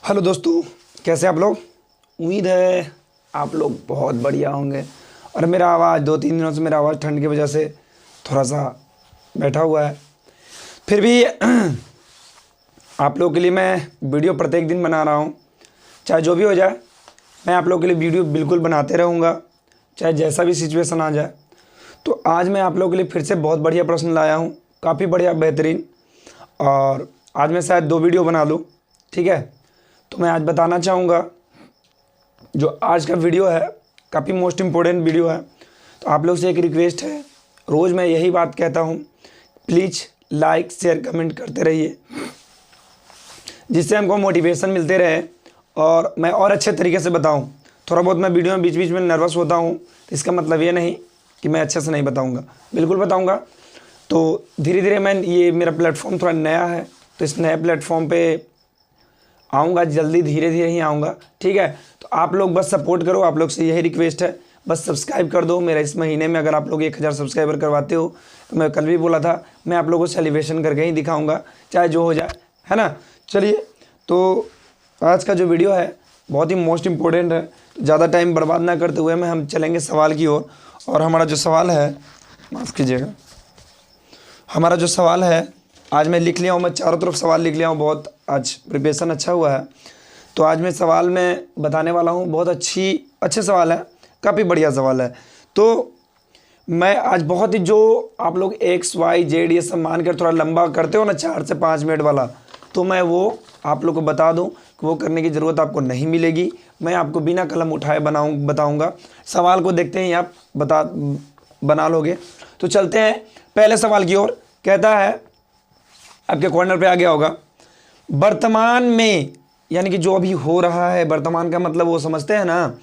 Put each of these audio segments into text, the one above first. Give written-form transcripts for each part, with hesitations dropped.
Hello दोस्तों, कैसे आप लोग। उम्मीद है आप लोग बहुत बढ़िया होंगे। और मेरा आवाज़ 2-3 दिनों से मेरा आवाज़ ठंड की वजह से थोड़ा सा बैठा हुआ है। फिर भी आप लोगों के लिए मैं वीडियो प्रत्येक दिन बना रहा हूँ। चाहे जो भी हो जाए, मैं आप लोगों के लिए वीडियो बिल्कुल बनाते रहूँगा, चाहे जैसा भी सिचुएशन आ जाए। तो आज मैं आप लोगों के लिए फिर से बहुत बढ़िया प्रश्न लाया हूँ, काफ़ी बढ़िया बेहतरीन। और आज मैं शायद 2 वीडियो बना लूँ, ठीक है। तो मैं आज बताना चाहूँगा, जो आज का वीडियो है काफ़ी मोस्ट इम्पोर्टेंट वीडियो है। तो आप लोग से एक रिक्वेस्ट है, रोज़ मैं यही बात कहता हूँ, प्लीज़ लाइक शेयर कमेंट करते रहिए, जिससे हमको मोटिवेशन मिलते रहे और मैं और अच्छे तरीके से बताऊँ। थोड़ा बहुत मैं वीडियो में बीच बीच में नर्वस होता हूँ, तो इसका मतलब ये नहीं कि मैं अच्छे से नहीं बताऊँगा, बिल्कुल बताऊँगा। तो धीरे धीरे ये मेरा प्लेटफॉर्म थोड़ा नया है, तो इस नए प्लेटफॉर्म पे आऊँगा जल्दी, धीरे धीरे ही आऊँगा, ठीक है। तो आप लोग बस सपोर्ट करो, आप लोग से यही रिक्वेस्ट है, बस सब्सक्राइब कर दो मेरा। इस महीने में अगर आप लोग 1000 सब्सक्राइबर करवाते हो, तो मैं कल भी बोला था, मैं आप लोगों को सेलिब्रेशन करके ही दिखाऊंगा, चाहे जो हो जाए, है ना। चलिए, तो आज का जो वीडियो है बहुत ही मोस्ट इम्पोर्टेंट है। तो ज़्यादा टाइम बर्बाद ना करते हुए हम चलेंगे सवाल की ओर। और हमारा जो सवाल है, माफ़ कीजिएगा, हमारा जो सवाल है आज मैं लिख लिया हूँ, मैं चारों तरफ सवाल लिख लिया हूँ, बहुत आज प्रिपरेशन अच्छा हुआ है। तो आज मैं सवाल में बताने वाला हूँ, बहुत अच्छे सवाल है, काफ़ी बढ़िया सवाल है। तो मैं आज बहुत ही, जो आप लोग एक्स वाई जेड ये सब मानकर थोड़ा लंबा करते हो ना, 4 से 5 मिनट वाला, तो मैं वो आप लोग को बता दूं कि वो करने की ज़रूरत आपको नहीं मिलेगी। मैं आपको बिना कलम उठाए बताऊंगा। सवाल को देखते ही आप बना लोगे। तो चलते हैं पहले सवाल की ओर। कहता है, आपके कॉर्नर पे आ गया होगा, वर्तमान में, यानी कि जो अभी हो रहा है, वर्तमान का मतलब वो समझते हैं ना,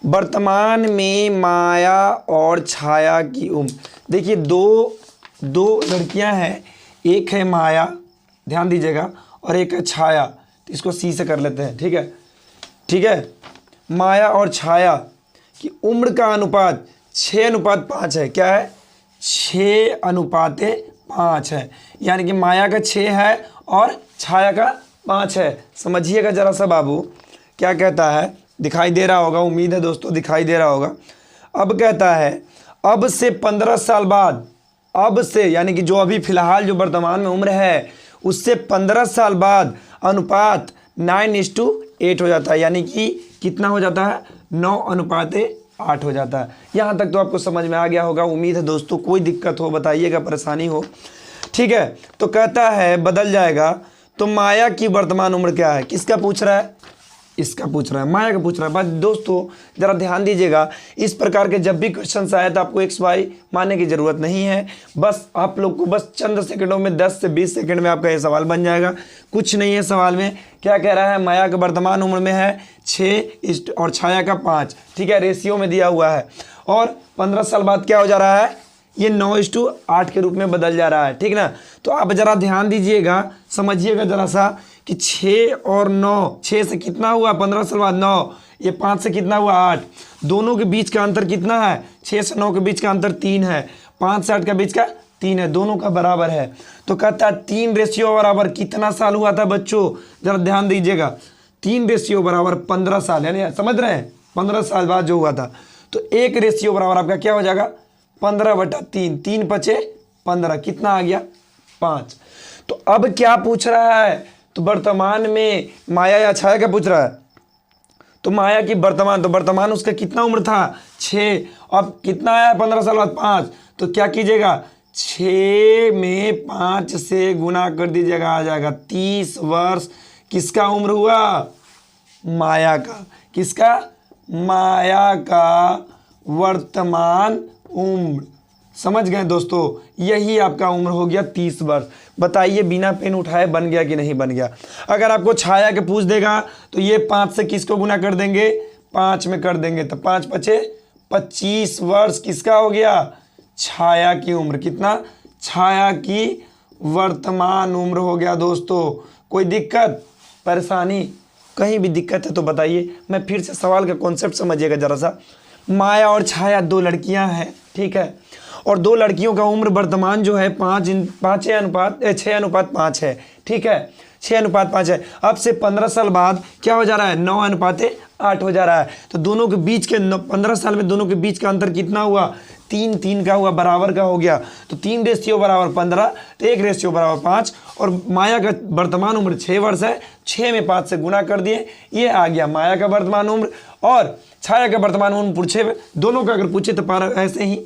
वर्तमान में माया और छाया की उम्र। देखिए, दो लड़कियां हैं, एक है माया, ध्यान दीजिएगा, और एक है छाया। तो इसको सी से कर लेते हैं, ठीक है। माया और छाया की उम्र का अनुपात 6:5 है। क्या है? 6:5 है। यानी कि माया का 6 है और छाया का 5 है। समझिएगा जरा सा बाबू, क्या कहता है, दिखाई दे रहा होगा, उम्मीद है दोस्तों दिखाई दे रहा होगा। अब कहता है, अब से 15 साल बाद, अब से यानी कि जो अभी फिलहाल जो वर्तमान में उम्र है, उससे 15 साल बाद अनुपात 9:8 हो जाता है। यानी कि कितना हो जाता है? 9:8 हो जाता है। यहाँ तक तो आपको समझ में आ गया होगा, उम्मीद है दोस्तों। कोई दिक्कत हो बताइएगा, परेशानी हो, ठीक है। तो कहता है बदल जाएगा। तो माया की वर्तमान उम्र क्या है? किसका पूछ रहा है? इसका पूछ रहा है, माया का पूछ रहा है। बस दोस्तों जरा ध्यान दीजिएगा, इस प्रकार के जब भी क्वेश्चन आए तो आपको एक्स वाई मानने की ज़रूरत नहीं है। बस आप लोग को बस चंद सेकंडों में, 10 से 20 सेकंड में आपका ये सवाल बन जाएगा। कुछ नहीं है सवाल में। क्या कह रहा है? माया का वर्तमान उम्र में है 6 और छाया का 5, ठीक है, रेशियो में दिया हुआ है। और 15 साल बाद क्या हो जा रहा है? ये 9:8 के रूप में बदल जा रहा है, ठीक ना। तो आप जरा ध्यान दीजिएगा, समझिएगा जरा सा कि 6 और 9, 6 से कितना हुआ 15 साल बाद? 9। ये 5 से कितना हुआ? 8। दोनों के बीच का अंतर कितना है? 6 से 9 के बीच का अंतर 3 है। 5 से 8 के बीच का 3 है, दोनों का बराबर है। तो कहता है 3 रेशियो बराबर कितना साल हुआ था बच्चों? जरा ध्यान दीजिएगा, 3 रेशियो बराबर 15 साल, यानी समझ रहे हैं, 15 साल बाद जो हुआ था। तो 1 रेशियो बराबर आपका क्या हो जाएगा? 15/3, 3 × 5 = 15, कितना आ गया? 5। तो अब क्या पूछ रहा है? तो वर्तमान में माया या छाया का पूछ रहा है। तो माया की वर्तमान, तो वर्तमान उसका कितना उम्र था? 6। अब कितना आया 15 साल बाद? 5। तो क्या कीजिएगा? 6 में 5 से गुना कर दीजिएगा, आ जाएगा 30 वर्ष। किसका उम्र हुआ? माया का। किसका? माया का वर्तमान उम्र। समझ गए दोस्तों? यही आपका उम्र हो गया 30 वर्ष। बताइए बिना पेन उठाए बन गया कि नहीं बन गया? अगर आपको छाया के पूछ देगा तो ये 5 से किसको गुना कर देंगे? 5 में कर देंगे, तो 5 × 5 = 25 वर्ष। किसका हो गया? छाया की उम्र। कितना? छाया की वर्तमान उम्र हो गया दोस्तों। कोई दिक्कत परेशानी, कहीं भी दिक्कत है तो बताइए। मैं फिर से सवाल का कॉन्सेप्ट समझिएगा जरा सा। माया और छाया 2 लड़कियां हैं, ठीक है, और 2 लड़कियों का उम्र वर्तमान जो है 6:5 है। ठीक है, 6:5 है। अब से 15 साल बाद क्या हो जा रहा है, 9:8 हो जा रहा है। तो दोनों के बीच के 15 साल में दोनों के बीच का अंतर कितना हुआ, 3 का हुआ, बराबर का हो गया। तो 3 रेशियो बराबर 15, तो 1 रेशियो बराबर 5। और माया का वर्तमान उम्र 6 वर्ष है, 6 में 5 से गुना कर दिए, ये आ गया माया का वर्तमान उम्र। और छाया का वर्तमान उम्र पूछे, दोनों का अगर पूछे तो ऐसे ही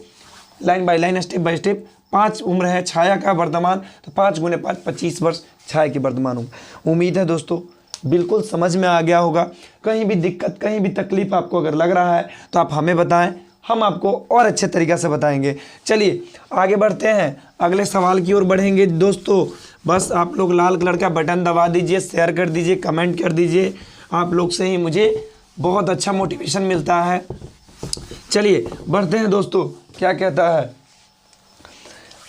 line by line, step by step. 5 उम्र है छाया का वर्तमान, तो 5 × 5 25 वर्ष छाया की वर्तमान उम्र। उम्मीद है दोस्तों बिल्कुल समझ में आ गया होगा। कहीं भी दिक्कत, कहीं भी तकलीफ आपको अगर लग रहा है तो आप हमें बताएं, हम आपको और अच्छे तरीक़े से बताएंगे। चलिए आगे बढ़ते हैं, अगले सवाल की ओर बढ़ेंगे दोस्तों। बस आप लोग लाल कलर का बटन दबा दीजिए, शेयर कर दीजिए, कमेंट कर दीजिए। आप लोग से ही मुझे बहुत अच्छा मोटिवेशन मिलता है। चलिए बढ़ते हैं दोस्तों, क्या कहता है,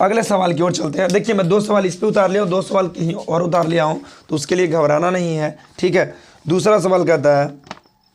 अगले सवाल की ओर चलते हैं। देखिए मैं 2 सवाल इस पे उतार लिया हूँ, 2 सवाल कहीं और उतार लिया हूँ, तो उसके लिए घबराना नहीं है। ठीक है, दूसरा सवाल कहता है,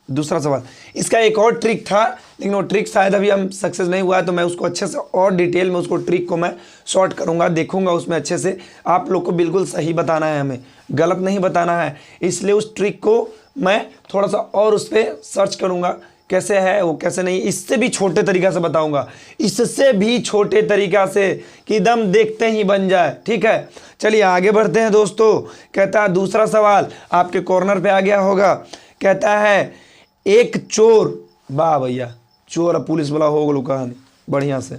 दूसरा सवाल इसका एक और ट्रिक था, लेकिन वो ट्रिक शायद अभी हम सक्सेस नहीं हुआ है, तो मैं उसको अच्छे से और डिटेल में उसको ट्रिक को मैं शॉर्ट करूँगा, देखूँगा उसमें अच्छे से। आप लोग को बिल्कुल सही बताना है, हमें गलत नहीं बताना है। इसलिए उस ट्रिक को मैं थोड़ा सा और उस पर सर्च करूँगा, कैसे है वो, कैसे नहीं। इससे भी छोटे तरीक़ा से बताऊंगा, इससे भी छोटे तरीक़ा से कि दम देखते ही बन जाए। ठीक है, चलिए आगे बढ़ते हैं दोस्तों। कहता है दूसरा सवाल आपके कॉर्नर पे आ गया होगा। कहता है एक चोर, वाह भैया, चोर पुलिस वाला हो गलो कहानी बढ़िया से।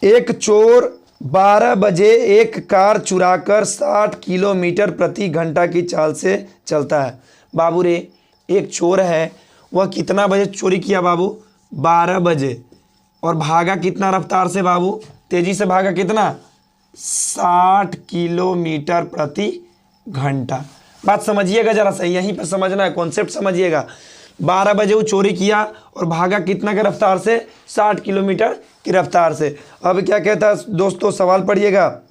एक चोर 12 बजे एक कार चुराकर 60 किलोमीटर प्रति घंटा की चाल से चलता है। बाबू रे, एक चोर है, वह कितना बजे चोरी किया बाबू, 12 बजे, और भागा कितना रफ्तार से बाबू, तेजी से भागा कितना, 60 किलोमीटर प्रति घंटा। बात समझिएगा जरा सही, यहीं पर समझना है, कॉन्सेप्ट समझिएगा। 12 बजे वो चोरी किया और भागा कितना के रफ्तार से, 60 किलोमीटर की रफ्तार से। अब क्या कहता है दोस्तों, सवाल पढ़िएगा।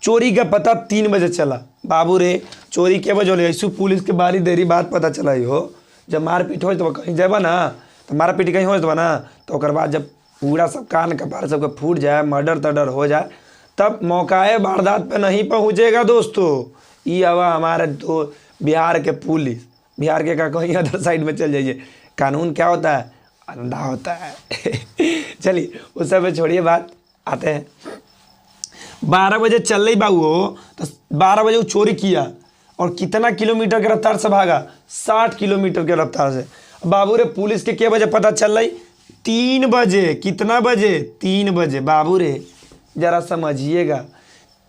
चोरी का पता 3 बजे चला। बाबू रे, चोरी के बजे ले ऐसु पुलिस के बारी देरी बात पता चला हो, जब मारपीट हो तो कहीं जाबा ना, तो मारपीट कहीं हो तो ना, तो ओकर बाद जब पूरा सब कान कपार सबके फूट जाए, मर्डर तर्डर हो जाए, तब मौकाए वारदात पे नहीं पहुँचेगा दोस्तों। ये हवा हमारे तो बिहार के पुलिस, बिहार के का कहीं अदर साइड में चल जाइए, कानून क्या होता है, अंधा होता है। चलिए उस सब छोड़िए बात, आते हैं। 12 बजे चल रही बाबू हो, तो 12 बजे वो चोरी किया और कितना किलोमीटर के रफ्तार से भागा, 60 किलोमीटर के रफ्तार से। बाबू रे, पुलिस के क्या बजे पता चल रही, 3 बजे। कितना बजे, 3 बजे। बाबू रे जरा समझिएगा,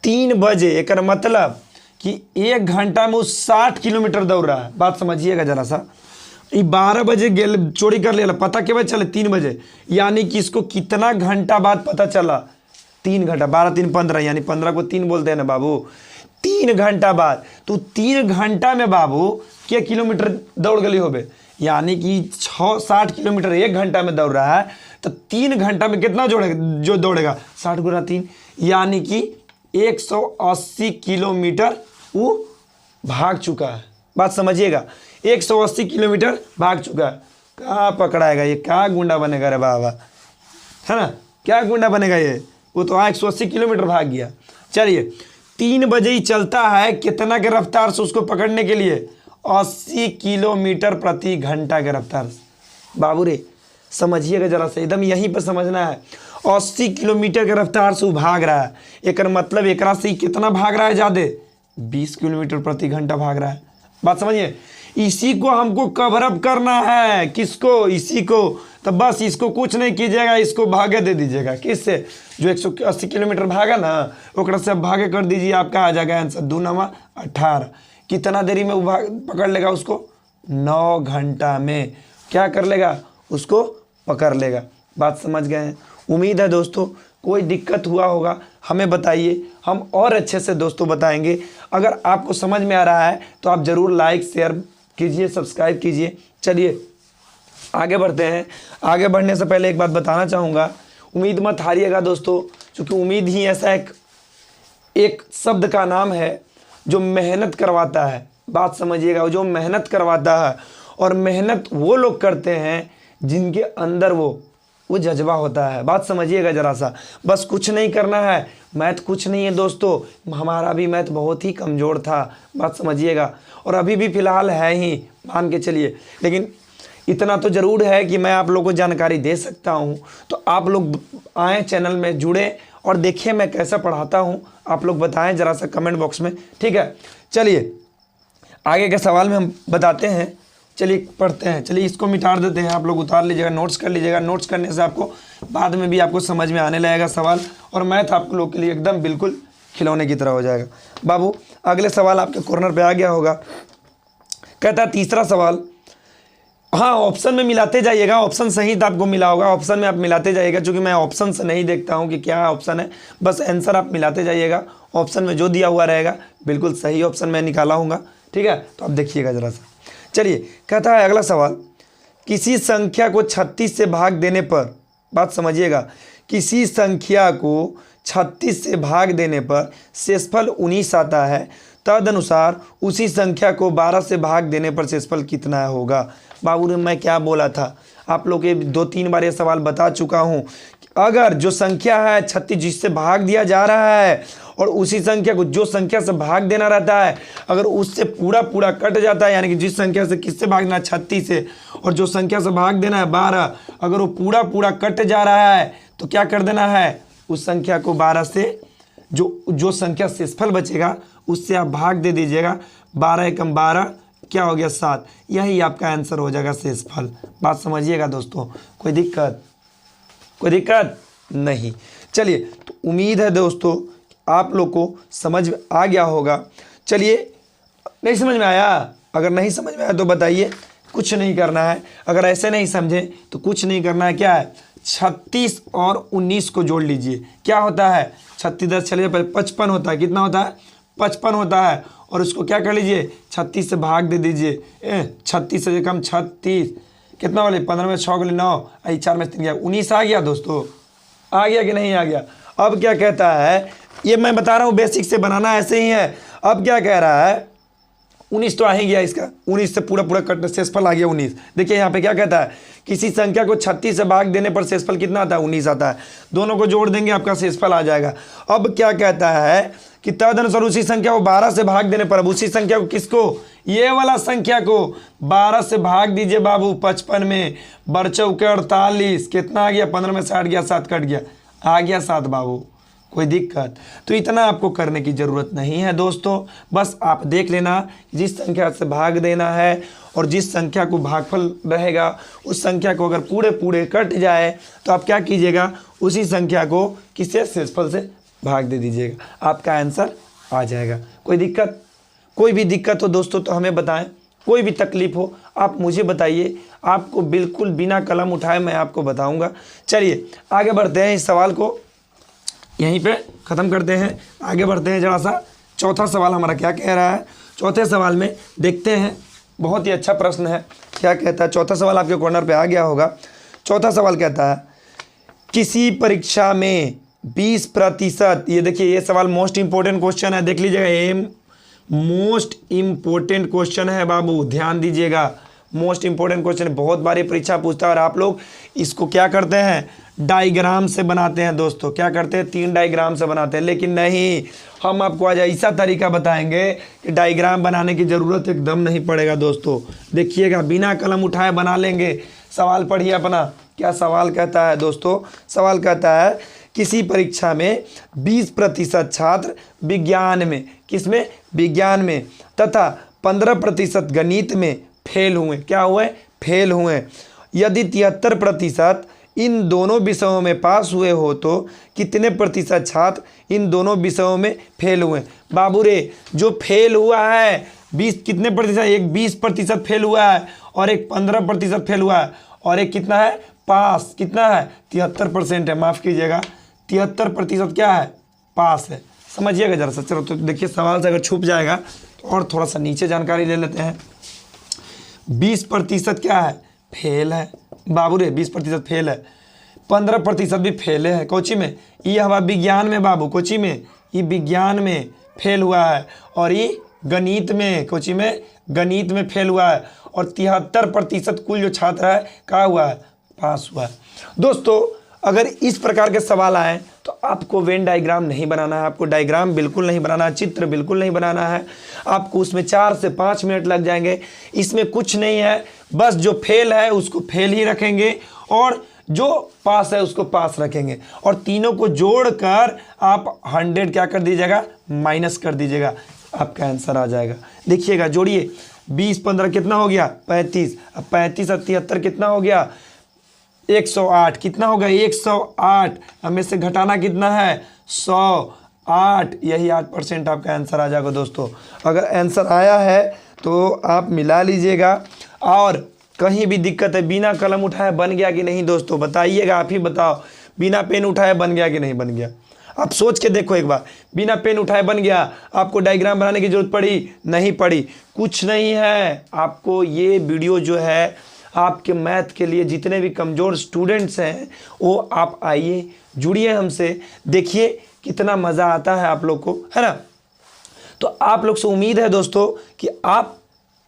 3 बजे, एक मतलब कि 1 घंटा में वो 60 किलोमीटर दौड़ रहा है। बात समझिएगा जरा सा। ये 12 बजे गेल चोरी कर लिया, पता क्या बजे चले, 3 बजे, यानी कि इसको कितना घंटा बाद पता चला, 3 घंटा। 12 3 15, यानी 15 को 3 बोलते हैं ना बाबू, 3 घंटा बाद। तो 3 घंटा में बाबू क्या किलोमीटर दौड़ गली होबे, यानी कि 60 किलोमीटर 1 घंटा में दौड़ रहा है, तो 3 घंटा में कितना जो दौड़ेगा, 60 × 3, यानी कि 180 किलोमीटर वो भाग चुका है। बात समझिएगा, 180 किलोमीटर भाग चुका है। कहाँ पकड़ाएगा ये, क्या गुंडा बनेगा रे बाबा, है ना, क्या गुंडा बनेगा ये, वो तो 180 किलोमीटर भाग गया। चलिए 3 बजे ही चलता है, कितना के रफ्तार से उसको पकड़ने के लिए, 80 किलोमीटर प्रति घंटा के रफ्तार से। बाबू रे समझिएगा जरा से, एकदम यहीं पर समझना है। 80 किलोमीटर के रफ्तार से वो भाग रहा है, एक मतलब एक से कितना भाग रहा है, ज़्यादा 20 किलोमीटर प्रति घंटा भाग रहा है। बात समझिए, इसी को हमको कवर अप करना है, किसको, इसी को। तो बस इसको कुछ नहीं कीजिएगा, इसको भागे दे दीजिएगा। किससे, जो 180 किलोमीटर भागा ना, ओकरा से भागे कर दीजिए, आपका आ जाएगा आंसर 2 × 9 = 18। कितना देरी में वो पकड़ लेगा उसको, 9 घंटा में क्या कर लेगा, उसको पकड़ लेगा। बात समझ गए हैं। उम्मीद है दोस्तों कोई दिक्कत हुआ होगा हमें बताइए, हम और अच्छे से दोस्तों बताएंगे। अगर आपको समझ में आ रहा है तो आप ज़रूर लाइक शेयर कीजिए, सब्सक्राइब कीजिए। चलिए आगे बढ़ते हैं। आगे बढ़ने से पहले एक बात बताना चाहूँगा, उम्मीद मत हारिएगा दोस्तों, क्योंकि उम्मीद ही ऐसा एक शब्द का नाम है जो मेहनत करवाता है। बात समझिएगा, जो मेहनत करवाता है, और मेहनत वो लोग करते हैं जिनके अंदर वो वो जज्बा होता है। बात समझिएगा ज़रा सा, बस कुछ नहीं करना है। मैथ कुछ नहीं है दोस्तों, हमारा भी मैथ बहुत ही कमज़ोर था, बात समझिएगा, और अभी भी फ़िलहाल है ही, मान के चलिए। लेकिन इतना तो ज़रूर है कि मैं आप लोगों को जानकारी दे सकता हूँ। तो आप लोग आएँ चैनल में जुड़े और देखिए मैं कैसा पढ़ाता हूँ। आप लोग बताएं ज़रा सा कमेंट बॉक्स में, ठीक है। चलिए आगे के सवाल में हम बताते हैं। चलिए पढ़ते हैं। चलिए इसको मिटा देते हैं, आप लोग उतार लीजिएगा, नोट्स कर लीजिएगा। नोट्स करने से आपको बाद में भी आपको समझ में आने लगेगा सवाल, और मैथ आप लोग के लिए एकदम बिल्कुल खिलौने की तरह हो जाएगा। बाबू अगले सवाल आपके कॉर्नर पे आ गया होगा। कहता है तीसरा सवाल, हाँ ऑप्शन में मिलाते जाइएगा, ऑप्शन सही तो आपको मिला होगा, ऑप्शन में आप मिलाते जाइएगा, क्योंकि मैं ऑप्शन से नहीं देखता हूँ कि क्या ऑप्शन है, बस आंसर आप मिलाते जाइएगा। ऑप्शन में जो दिया हुआ रहेगा बिल्कुल सही ऑप्शन मैं निकाला हूँगा, ठीक है। तो आप देखिएगा ज़रा सा। चलिए कहता है अगला सवाल, किसी संख्या को 36 से भाग देने पर, बात समझिएगा, किसी संख्या को 36 से भाग देने पर शेषफल 19 आता है, तदनुसार उसी संख्या को 12 से भाग देने पर शेषफल कितना होगा। बाबू ने मैं क्या बोला था, आप लोग के 2-3 बार ये सवाल बता चुका हूँ। अगर जो संख्या है 36 जिससे भाग दिया जा रहा है, और उसी संख्या को जो संख्या से भाग देना रहता है, अगर उससे पूरा पूरा कट जाता है, यानी कि जिस संख्या से किससे भागना है 36 से, और जो संख्या से भाग देना है 12, अगर वो पूरा पूरा कट जा रहा है तो क्या कर देना है, उस संख्या को 12 से जो संख्या शेषफल बचेगा उससे आप भाग दे दीजिएगा। 12 एकम 12 क्या हो गया 7, यही आपका आंसर हो जाएगा शेषफल। बात समझिएगा दोस्तों, कोई दिक्कत नहीं। चलिए तो उम्मीद है दोस्तों आप लोग को समझ में आ गया होगा। चलिए नहीं समझ में आया, अगर नहीं समझ में आया तो बताइए, कुछ नहीं करना है। अगर ऐसे नहीं समझे तो कुछ नहीं करना है, क्या है 36 और 19 को जोड़ लीजिए, क्या होता है 36 10 चलिए पहले 55 होता है, कितना होता है 55 होता है, और उसको क्या कर लीजिए 36 से भाग दे दीजिए। 36 से कम 36 कितना वाले 15 में 6 9, 4 में 3 गया 19 आ गया दोस्तों, आ गया कि नहीं आ गया। अब क्या कहता है, ये मैं बता रहा हूँ बेसिक से बनाना ऐसे ही है। अब क्या कह रहा है 19 तो आ ही गया, इसका 19 से पूरा पूरा कट शेषफल आ गया 19। देखिए यहाँ पे क्या कहता है, किसी संख्या को 36 से भाग देने पर शेषफल कितना आता है 19 आता है, दोनों को जोड़ देंगे आपका शेषफल आ जाएगा। अब क्या कहता है कि तदनुसार उसी संख्या को 12 से भाग देने पर, अब उसी संख्या को किसको, ये वाला संख्या को 12 से भाग दीजिए बाबू। 55 में बरचौ के 48 कितना आ गया, 15 में 60 गया, 7 कट गया, आ गया 7 बाबू, कोई दिक्कत। तो इतना आपको करने की ज़रूरत नहीं है दोस्तों, बस आप देख लेना जिस संख्या से भाग देना है और जिस संख्या को भागफल रहेगा उस संख्या को अगर पूरे पूरे कट जाए तो आप क्या कीजिएगा, उसी संख्या को किससे शेषफल से भाग दे दीजिएगा, आपका आंसर आ जाएगा। कोई दिक्कत, कोई भी दिक्कत हो दोस्तों तो हमें बताएं, कोई भी तकलीफ़ हो आप मुझे बताइए, आपको बिल्कुल बिना कलम उठाए मैं आपको बताऊंगा। चलिए आगे बढ़ते हैं, इस सवाल को यहीं पे ख़त्म करते हैं, आगे बढ़ते हैं जरा सा। चौथा सवाल हमारा क्या कह रहा है, चौथे सवाल में देखते हैं, बहुत ही अच्छा प्रश्न है। क्या कहता है, चौथा सवाल आपके कॉर्नर पे आ गया होगा। चौथा सवाल कहता है, किसी परीक्षा में 20%, ये देखिए ये सवाल मोस्ट इंपॉर्टेंट क्वेश्चन है, देख लीजिएगा, ये मोस्ट इंपॉर्टेंट क्वेश्चन है बाबू, ध्यान दीजिएगा, मोस्ट इंपॉर्टेंट क्वेश्चन, बहुत बार ये परीक्षा पूछता है। और आप लोग इसको क्या करते हैं, डायग्राम से बनाते हैं दोस्तों, क्या करते हैं 3 डायग्राम से बनाते हैं, लेकिन नहीं, हम आपको आज ऐसा तरीका बताएंगे कि डायग्राम बनाने की ज़रूरत एकदम नहीं पड़ेगा दोस्तों। देखिएगा बिना कलम उठाए बना लेंगे। सवाल पढ़िए अपना, क्या सवाल कहता है दोस्तों, सवाल कहता है किसी परीक्षा में 20% छात्र विज्ञान में, किसमें, विज्ञान में, तथा 15% गणित में फेल हुए, क्या हुए, फेल हुए। यदि 73% इन दोनों विषयों में पास हुए हो तो कितने प्रतिशत छात्र इन दोनों विषयों में फेल हुए। बाबू रे जो फेल हुआ है 20 कितने प्रतिशत, एक 20% फेल हुआ है और एक 15% फेल हुआ है, और एक कितना है पास, कितना है 73% है, माफ़ कीजिएगा 73% क्या है, पास है। समझिएगा जरा सा। चलो तो देखिए सवाल से अगर छुप जाएगा तो और थोड़ा सा नीचे जानकारी ले लेते हैं। 20% क्या है, फेल है बाबू रे, 20% फेल है, 15% भी फेल है। कोची में, ये हवा विज्ञान में बाबू, कोची में, ये विज्ञान में फेल हुआ है, और ये गणित में, कोची में, गणित में फेल हुआ है। और 73% कुल जो छात्र है क्या हुआ है, पास हुआ है। दोस्तों अगर इस प्रकार के सवाल आए तो आपको वेन डायग्राम नहीं बनाना है, आपको डायग्राम बिल्कुल नहीं बनाना है, चित्र बिल्कुल नहीं बनाना है। आपको उसमें 4 से 5 मिनट लग जाएंगे। इसमें कुछ नहीं है, बस जो फेल है उसको फेल ही रखेंगे और जो पास है उसको पास रखेंगे और तीनों को जोड़कर आप 100 क्या कर दीजिएगा, माइनस कर दीजिएगा, आपका आंसर आ जाएगा। देखिएगा, जोड़िए 20 15 कितना हो गया, 35। अब 35 और 73 कितना हो गया, 108। कितना होगा, 108। हमें से घटाना कितना है, 108। यही 8% आपका आंसर आ जाएगा। दोस्तों अगर आंसर आया है तो आप मिला लीजिएगा। और कहीं भी दिक्कत है, बिना कलम उठाए बन गया कि नहीं दोस्तों, बताइएगा, आप ही बताओ, बिना पेन उठाए बन गया कि नहीं बन गया। आप सोच के देखो एक बार, बिना पेन उठाए बन गया, आपको डायग्राम बनाने की जरूरत पड़ी, नहीं पड़ी, कुछ नहीं है। आपको ये वीडियो जो है आपके मैथ के लिए, जितने भी कमज़ोर स्टूडेंट्स हैं वो आप आइए, जुड़िए हमसे, देखिए कितना मज़ा आता है आप लोग को, है ना। तो आप लोग से उम्मीद है दोस्तों कि आप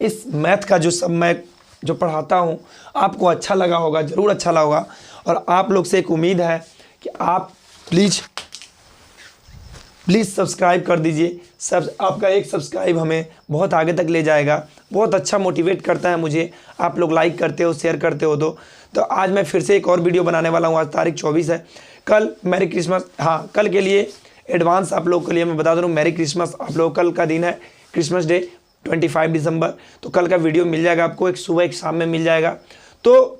इस मैथ का जो सब मैं जो पढ़ाता हूँ आपको अच्छा लगा होगा, ज़रूर अच्छा लगा होगा। और आप लोग से एक उम्मीद है कि आप प्लीज़ सब्सक्राइब कर दीजिए। सब आपका एक सब्सक्राइब हमें बहुत आगे तक ले जाएगा, बहुत अच्छा मोटिवेट करता है मुझे। आप लोग लाइक करते हो, शेयर करते हो। तो आज मैं फिर से एक और वीडियो बनाने वाला हूँ। आज तारीख 24 है, कल मैरी क्रिसमस। हाँ, कल के लिए एडवांस आप लोग के लिए मैं बता दूँ, मैरी क्रिसमस। आप लोग कल का दिन है क्रिसमस डे, 25 दिसंबर। तो कल का वीडियो मिल जाएगा आपको, एक सुबह एक शाम में मिल जाएगा। तो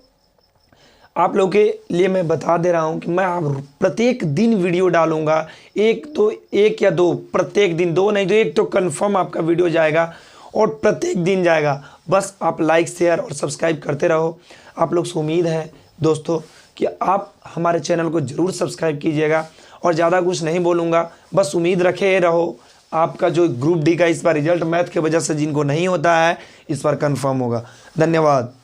आप लोगों के लिए मैं बता दे रहा हूं कि मैं प्रत्येक दिन वीडियो डालूंगा, एक या दो, प्रत्येक दिन, 2 नहीं तो 1 तो कंफर्म आपका वीडियो जाएगा और प्रत्येक दिन जाएगा। बस आप लाइक शेयर और सब्सक्राइब करते रहो। आप लोग से उम्मीद है दोस्तों कि आप हमारे चैनल को ज़रूर सब्सक्राइब कीजिएगा। और ज़्यादा कुछ नहीं बोलूँगा, बस उम्मीद रखे रहो, आपका जो ग्रुप डी का इस बार रिजल्ट मैथ की वजह से जिनको नहीं होता है, इस बार कंफर्म होगा। धन्यवाद।